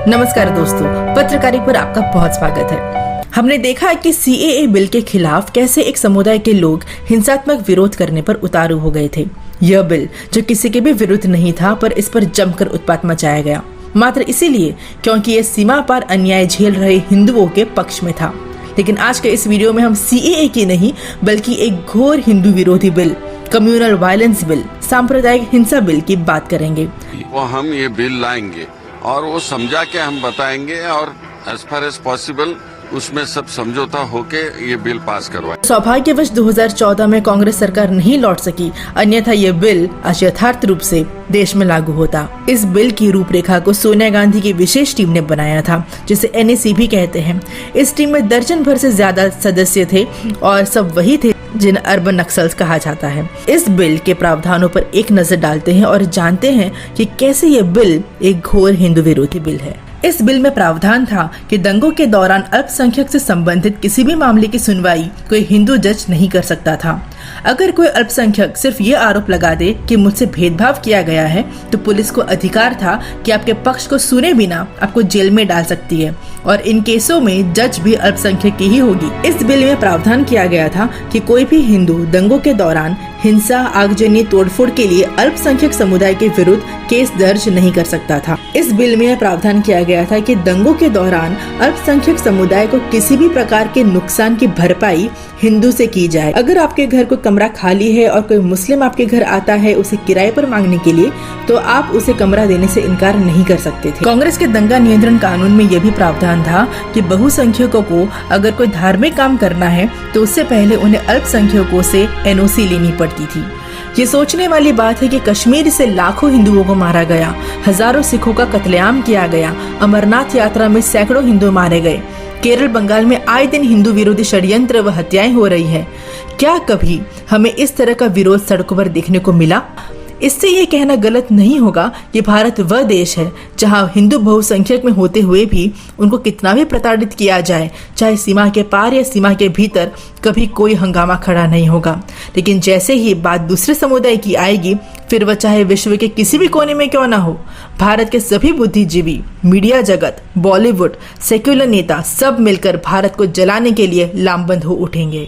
नमस्कार दोस्तों, पत्रकारिता पर आपका बहुत स्वागत है। हमने देखा है कि सीएए बिल के खिलाफ कैसे एक समुदाय के लोग हिंसात्मक विरोध करने पर उतारू हो गए थे। यह बिल जो किसी के भी विरुद्ध नहीं था, पर इस पर जमकर उत्पात मचाया गया, मात्र इसीलिए क्योंकि ये सीमा पार अन्याय झेल रहे हिंदुओं के पक्ष में था। लेकिन आज के इस वीडियो में हम सीएए की नहीं बल्कि एक घोर हिंदू विरोधी बिल, कम्युनल वायलेंस बिल, सांप्रदायिक हिंसा बिल की बात करेंगे। वो हम ये बिल लाएंगे और वो समझा के हम बताएंगे और एज फार एज पॉसिबल उसमें सब समझौता होके ये बिल पास करवाए। सौभाग्यवश 2014 में कांग्रेस सरकार नहीं लौट सकी, अन्यथा ये बिल आज यथार्थ रूप से देश में लागू होता। इस बिल की रूपरेखा को सोनिया गांधी की विशेष टीम ने बनाया था, जिसे एनएसी भी कहते हैं। इस टीम में दर्जन भर से ज्यादा सदस्य थे और सब वही थे जिन्हें अर्बन नक्सल्स कहा जाता है। इस बिल के प्रावधानों पर एक नजर डालते हैं और जानते हैं कि कैसे ये बिल एक घोर हिंदू विरोधी बिल है। इस बिल में प्रावधान था कि दंगों के दौरान अल्पसंख्यक से संबंधित किसी भी मामले की सुनवाई कोई हिंदू जज नहीं कर सकता था। अगर कोई अल्पसंख्यक सिर्फ ये आरोप लगा दे कि मुझसे भेदभाव किया गया है, तो पुलिस को अधिकार था कि आपके पक्ष को सुने बिना आपको जेल में डाल सकती है, और इन केसों में जज भी अल्पसंख्यक की ही होगी। इस बिल में प्रावधान किया गया था कि कोई भी हिंदू दंगों के दौरान हिंसा, आगजनी, तोड़फोड़ के लिए अल्पसंख्यक समुदाय के विरुद्ध केस दर्ज नहीं कर सकता था। इस बिल में प्रावधान किया गया था कि दंगों के दौरान अल्पसंख्यक समुदाय को किसी भी प्रकार के नुकसान की भरपाई हिंदू से की जाए। अगर आपके घर कोई कमरा खाली है और कोई मुस्लिम आपके घर आता है उसे किराए पर मांगने के लिए, तो आप उसे कमरा देने से इनकार नहीं कर सकते थे। कांग्रेस के दंगा नियंत्रण कानून में यह भी प्रावधान था कि बहुसंख्यकों को अगर कोई धार्मिक काम करना है तो उससे पहले उन्हें अल्पसंख्यकों से एनओसी लेनी पड़ती थी। ये सोचने वाली बात है कि कश्मीर से लाखों हिंदुओं को मारा गया, हजारों सिखों का कत्लेआम किया गया, अमरनाथ यात्रा में सैकड़ों हिंदू मारे गए, केरल, बंगाल में आए दिन हिंदू विरोधी षड्यंत्र व हत्याएं हो रही है। क्या कभी हमें इस तरह का विरोध सड़कों पर देखने को मिला? इससे ये कहना गलत नहीं होगा कि भारत वह देश है जहां हिंदू बहुसंख्यक में होते हुए भी उनको कितना भी प्रताड़ित किया जाए, चाहे सीमा के पार या सीमा के भीतर, कभी कोई हंगामा खड़ा नहीं होगा। लेकिन जैसे ही बात दूसरे समुदाय की आएगी, फिर वह चाहे विश्व के किसी भी कोने में क्यों ना हो, भारत के सभी बुद्धिजीवी, मीडिया जगत, बॉलीवुड, सेक्युलर नेता सब मिलकर भारत को जलाने के लिए लामबंद हो उठेंगे।